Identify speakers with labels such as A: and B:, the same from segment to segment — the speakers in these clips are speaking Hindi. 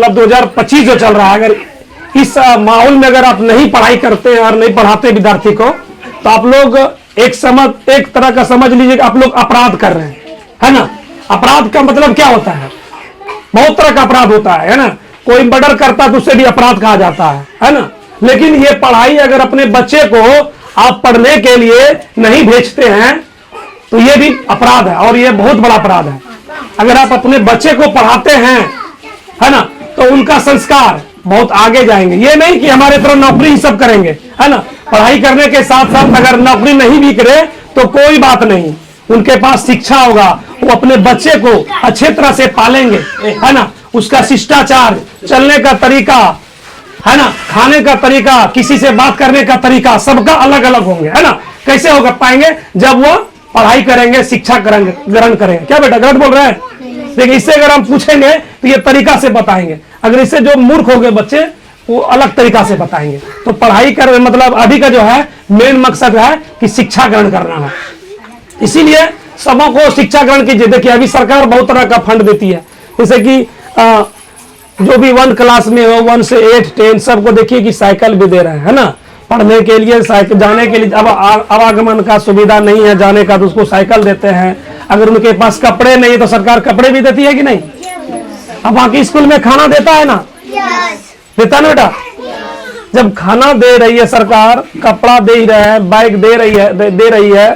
A: मतलब 2025 जो चल रहा है, अगर इस माहौल में अगर आप नहीं पढ़ाई करते हैं और नहीं पढ़ाते विद्यार्थी को, तो आप लोग एक तरह का समझ लीजिए कि आप लोग अपराध कर रहे हैं, है ना। अपराध का मतलब क्या होता है? बहुत तरह का अपराध होता है ना। कोई मर्डर करता है तो उससे भी अपराध कहा जाता है ना। लेकिन ये पढ़ाई अगर अपने बच्चे को आप पढ़ने के लिए नहीं भेजते हैं तो ये भी अपराध है, और ये बहुत बड़ा अपराध है। अगर आप अपने बच्चे को पढ़ाते हैं, है ना, तो उनका संस्कार बहुत आगे जाएंगे। ये नहीं कि हमारे तरह नौकरी ही सब करेंगे, है ना। पढ़ाई करने के साथ साथ अगर नौकरी नहीं भी करे तो कोई बात नहीं, उनके पास शिक्षा होगा, वो अपने बच्चे को अच्छे तरह से पालेंगे, है ना। उसका शिष्टाचार, चलने का तरीका, है ना, खाने का तरीका, किसी से बात करने का तरीका, सबका अलग अलग होंगे, है ना। कैसे होगा पाएंगे? जब वो पढ़ाई करेंगे, शिक्षा ग्रहण करेंगे। क्या बेटा गलत बोल रहे हैं? देखिए, इससे अगर हम पूछेंगे तो ये तरीका से बताएंगे। अगर इससे जो मूर्ख हो गए बच्चे, वो अलग तरीका से बताएंगे। तो पढ़ाई कर मतलब अभी का जो है मेन मकसद है कि शिक्षा ग्रहण करना है। इसीलिए सबों को शिक्षा ग्रहण कीजिए। देखिए, अभी सरकार बहुत तरह का फंड देती है, जैसे कि जो भी 1 क्लास में हो, 1 से 8, 10 सबको देखिए कि साइकिल भी दे रहे हैं, है ना। पढ़ने के लिए साइकिल, जाने के लिए अब आवागमन का सुविधा नहीं है जाने का, तो उसको साइकिल देते हैं। अगर उनके पास कपड़े नहीं है तो सरकार कपड़े भी देती है कि नहीं। अब बाकी स्कूल में खाना देता है ना, देता है ना बेटा। जब खाना दे रही है सरकार, कपड़ा दे रही है, बाइक दे रही है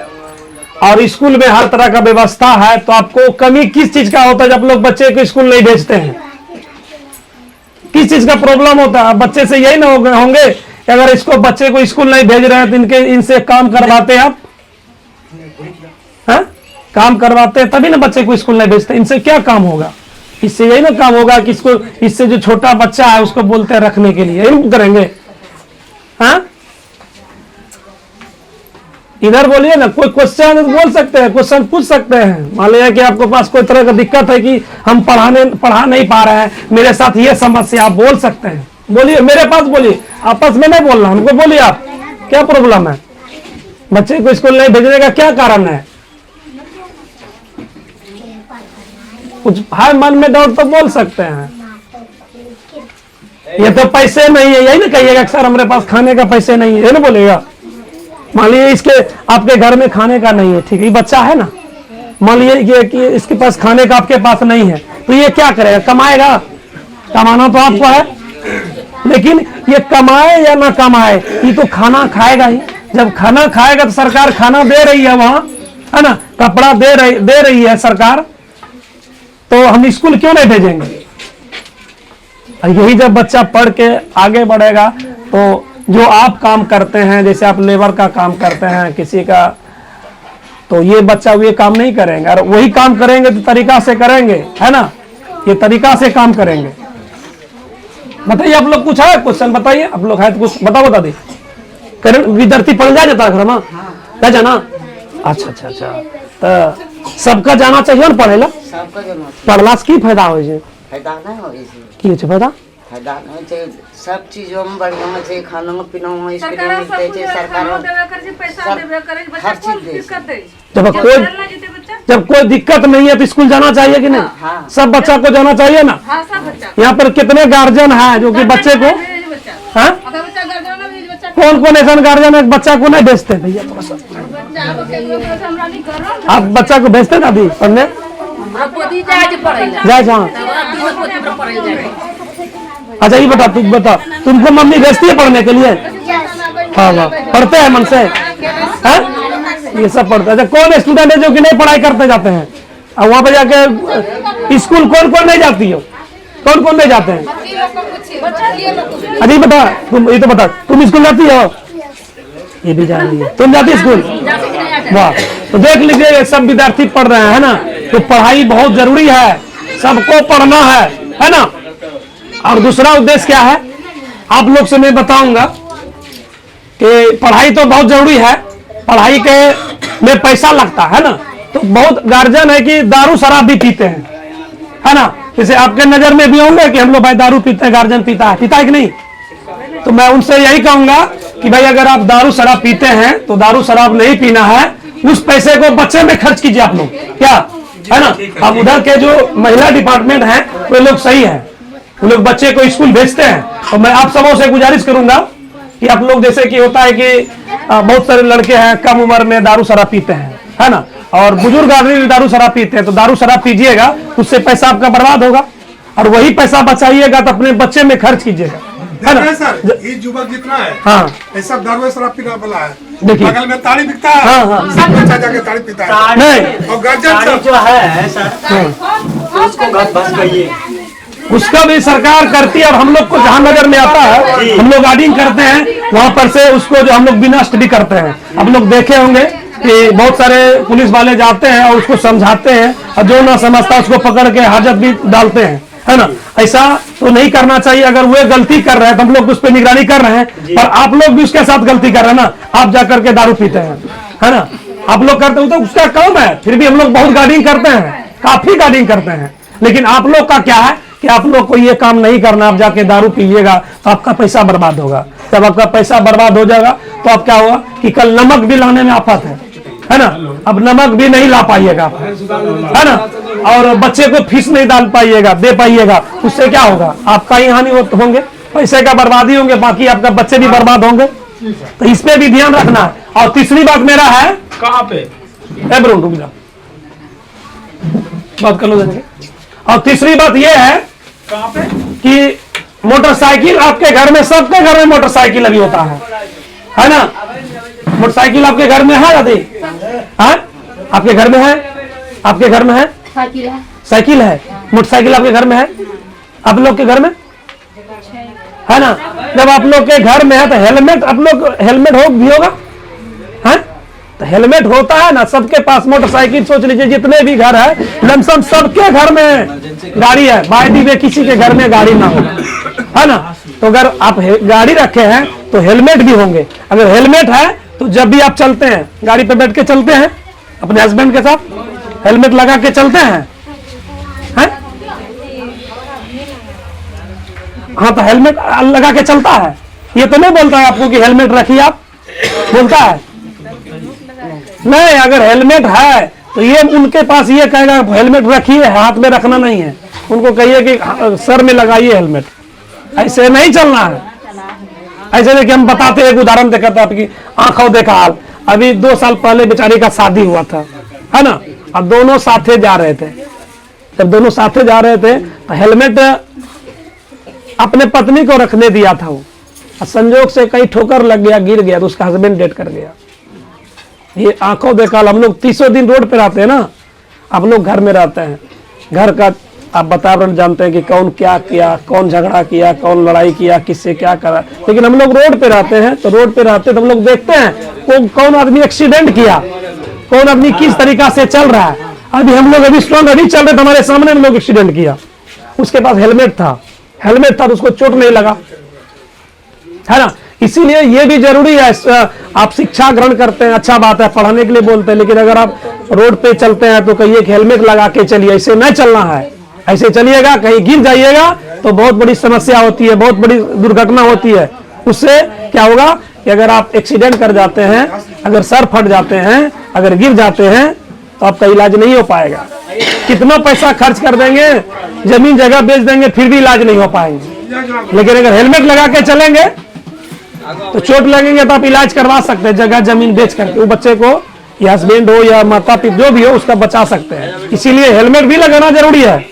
A: और स्कूल में हर तरह का व्यवस्था है, तो आपको कमी किस चीज का होता है जब लोग बच्चे को स्कूल नहीं भेजते हैं? किस चीज का प्रॉब्लम होता है? बच्चे से यही ना होंगे कि अगर इसको बच्चे को स्कूल नहीं भेज रहे हैं तो इनसे काम करवाते आप, है? काम करवाते हैं तभी ना बच्चे को स्कूल नहीं भेजते। इनसे क्या काम होगा? इससे यही ना काम होगा कि इससे जो छोटा बच्चा है उसको बोलते हैं रखने के लिए, यही करेंगे। हाँ, इधर बोलिए ना, कोई क्वेश्चन बोल सकते हैं, क्वेश्चन पूछ सकते हैं। मान लिया कि आपके पास कोई तरह का दिक्कत है कि हम पढ़ा नहीं पा रहे हैं, मेरे साथ ये समस्या, आप बोल सकते हैं। बोलिए, मेरे पास बोलिए, आपस में नहीं बोलना, हमको बोलिए आप क्या प्रॉब्लम है, बच्चे को स्कूल नहीं भेजने का क्या कारण है। कुछ है मन में डाउट तो बोल सकते हैं। ये तो पैसे नहीं है, यही ना कहिएगा सर हमारे पास खाने का पैसे नहीं है, ना बोलेगा। मान लीजिए इसके आपके घर में खाने का नहीं है, ठीक है, ये बच्चा है ना, मान लीजिए कि इसके पास खाने का आपके पास नहीं है, तो ये क्या करेगा? कमाएगा। कमाना तो आपको है, लेकिन ये कमाए या ना कमाए, ये तो खाना खाएगा ही। जब खाना खाएगा तो सरकार खाना दे रही है वहां, है ना, कपड़ा दे रही है सरकार, तो हम स्कूल क्यों नहीं भेजेंगे? यही जब बच्चा पढ़ के आगे बढ़ेगा तो जो आप काम करते हैं, जैसे आप लेबर का काम करते हैं किसी का, तो ये बच्चा ये काम नहीं करेंगे, और वही काम करेंगे तो तरीका से करेंगे, है ना, ये तरीका से काम करेंगे। बताइए आप लोग, कुछ है क्वेश्चन बताइए आप लोग, है तो कुछ बता दी। विद्यार्थी पढ़ जाता है ना, क्या जाना? अच्छा, तो सबका जाना चाहिए ना पढ़े ला, पढ़ला से की फायदा हो फायदा
B: सब चीजों में बढ़िया में से, खाना में पीना में, स्कूल में मिलते हैं, सरकार हर चीज दे।
A: जब कोई दिक्कत नहीं है तो स्कूल जाना चाहिए कि नहीं?
B: हाँ।
A: सब बच्चा को जाना चाहिए ना। यहाँ पर कितने गार्जियन है जो कि बच्चे को, कौन ऐसा गार्जियन है बच्चा को नहीं भेजते? भैया थोड़ा सा आप बच्चा को भेजते दादी पढ़ने? जाए जहाँ। अच्छा, ये बता तुमको मम्मी भेजती है पढ़ने के लिए? हाँ, पढ़ते हैं मन से, है? ये सब पढ़ते हैं। अच्छा, कौन स्टूडेंट है जो कि नहीं पढ़ाई करते जाते हैं? और वहाँ पे जाके स्कूल कौन नहीं जाती हो? कौन नहीं जाते हैं? अरे बता, तुम ये तो बता, तुम स्कूल जाती हो? ये भी जा रही है, तुम जाती स्कूल? वाह, तो देख लीजिए सब विद्यार्थी पढ़ रहे हैं, है ना। तो पढ़ाई बहुत जरूरी है, सबको पढ़ना है ना। और दूसरा उद्देश्य क्या है आप लोग से मैं बताऊंगा कि पढ़ाई तो बहुत जरूरी है, पढ़ाई के में पैसा लगता है ना। तो बहुत गार्जियन है कि दारू शराब भी पीते हैं, है ना। जैसे आपके नजर में भी होंगे कि हम लोग भाई दारू पीते हैं, गार्जियन पीता है कि नहीं? तो मैं उनसे यही कहूंगा कि भाई अगर आप दारू शराब पीते हैं तो दारू शराब नहीं पीना है, उस पैसे को बच्चे में खर्च कीजिए आप लोग, क्या है ना। अब उधर के जो महिला डिपार्टमेंट है वो लोग सही है, वो लोग बच्चे को स्कूल भेजते हैं। और मैं आप सबों से गुजारिश करूंगा कि आप लोग, जैसे कि होता है कि बहुत सारे लड़के हैं कम उम्र में दारू शराब पीते हैं, है ना, और बुजुर्ग आदमी भी दारू शराब पीते हैं, तो दारू शराब पीजिएगा, उससे पैसा आपका बर्बाद होगा, और वही पैसा बचाइएगा तो अपने बच्चे में खर्च कीजिएगा, है ना।
C: सर ये युवक जितना है,
A: हाँ,
C: ऐसा दारू शराब पीना वाला है,
A: देखिए
C: बगल में ताड़ी बिकता है,
A: हाँ, हाँ।
C: सब बच्चा जाके ताड़ी पीता है,
A: नहीं,
C: और गार्जियन सब
D: जो है सर उसको बस गई,
A: उसका भी सरकार करती है। और हम लोग को जहां नजर में आता है, हम लोग गार्डिंग करते हैं, वहां पर से उसको जो हम लोग विनष्ट भी करते हैं। आप लोग देखे होंगे कि बहुत सारे पुलिस वाले जाते हैं और उसको समझाते हैं, और जो ना समझता उसको पकड़ के हाजत भी डालते हैं, है ना। ऐसा तो नहीं करना चाहिए। अगर वो गलती कर रहे हैं तो हम लोग उस पर निगरानी कर रहे हैं, पर आप लोग भी उसके साथ गलती कर रहे हैं ना। आप जाकर के दारू पीते हैं, है ना, आप लोग करते हो तो उसका काम है, फिर भी हम लोग बहुत गार्डिंग करते हैं, काफी गार्डिंग करते हैं। लेकिन आप लोग का क्या है कि आप लोग को ये काम नहीं करना। आप जाके दारू पीजिएगा तो आपका पैसा बर्बाद होगा। जब आपका पैसा बर्बाद हो जाएगा तो अब क्या होगा कि कल नमक भी लाने में आफत है ना। अब नमक भी नहीं ला पाइएगा, है ना, और बच्चे को फीस नहीं डाल पाइएगा, दे पाइएगा, उससे क्या होगा, आपका ही हानि होंगे, पैसे का बर्बादी होंगे, बाकी आपका बच्चे भी बर्बाद होंगे। तो इस पे भी ध्यान रखना है। और तीसरी बात मेरा है,
D: कहाँ पे
A: रुक जाओ, बात कर लो। और तीसरी बात यह है
D: कहाँ पे
A: कि मोटरसाइकिल आपके घर में, सबके घर में मोटरसाइकिल अभी होता है ना। मोटरसाइकिल आपके घर में है दादी? हाँ, आपके घर में है? आपके घर में है? साइकिल है, मोटरसाइकिल आपके घर में है? आप लोग के घर में है ना। जब आप लोग के घर में है तो हेलमेट, आप लोग हेलमेट हो भी होगा, है तो हेलमेट होता है ना सबके पास। मोटरसाइकिल सोच लीजिए जितने भी घर है, लमसम सबके घर में गाड़ी है। बाय दी वे किसी के घर में गाड़ी ना हो, है ना। तो अगर आप गाड़ी रखे हैं तो हेलमेट भी होंगे। अगर हेलमेट है तो जब भी आप चलते हैं, गाड़ी पे बैठ के चलते हैं अपने हस्बैंड के साथ, हेलमेट लगा के चलते हैं, है? हाँ, तो हेलमेट लगा के चलता है। ये तो नहीं बोलता है आपको कि हेलमेट रखिए, आप बोलता है नहीं। अगर हेलमेट है तो ये उनके पास ये कहेगा हेलमेट रखिए, हाथ में रखना नहीं है। उनको कहिए कि सर में लगाइए हेलमेट। ऐसे नहीं चलना है। ऐसे देखिए, हम बताते हैं, एक उदाहरण देखा था आपकी आंखों देखा हाल। अभी 2 साल पहले बेचारी का शादी हुआ था, है ना, और दोनों साथे जा रहे थे। जब दोनों साथे जा रहे थे तो हेलमेट अपने पत्नी को रखने दिया था वो, और संजोग से कहीं ठोकर लग गया, गिर गया, तो उसका हस्बैंड डेथ कर गया। ये आंखों देखा। हम लोग 30 दिन रोड पे रहते हैं ना, आप लोग घर में रहते हैं, घर का आप वातावरण जानते हैं कि कौन क्या किया, कौन झगड़ा किया, कौन लड़ाई किया, किससे क्या करा। लेकिन हम लोग रोड पे रहते हैं, तो रोड पे रहते तो हम लोग देखते हैं कौन आदमी एक्सीडेंट किया, कौन आदमी किस तरीका से चल रहा है। अभी हम लोग अभी स्ट्रॉन्ग अभी चल रहे थे, हमारे सामने हम लोग एक्सीडेंट किया, उसके पास हेलमेट था तो उसको चोट नहीं लगा, है ना। इसीलिए ये भी जरूरी है। आप शिक्षा ग्रहण करते हैं, अच्छा बात है, पढ़ाने के लिए बोलते हैं, लेकिन अगर आप रोड पे चलते हैं तो कहिए कि हेलमेट लगा के चलिए। ऐसे नहीं चलना है। ऐसे चलिएगा, कहीं गिर जाइएगा तो बहुत बड़ी समस्या होती है, बहुत बड़ी दुर्घटना होती है। उससे क्या होगा कि अगर आप एक्सीडेंट कर जाते हैं, अगर सर फट जाते हैं, अगर गिर जाते हैं, तो आपका इलाज नहीं हो पाएगा। कितना पैसा खर्च कर देंगे, जमीन जगह बेच देंगे, फिर भी इलाज नहीं हो पाएंगे। लेकिन अगर हेलमेट लगा के चलेंगे तो चोट लगेंगे तो आप इलाज करवा सकते हैं, जगह जमीन बेच करके। वो बच्चे को या हस्बैंड हो या माता पिता जो भी हो, उसका बचा सकते हैं। इसीलिए हेलमेट भी लगाना जरूरी है।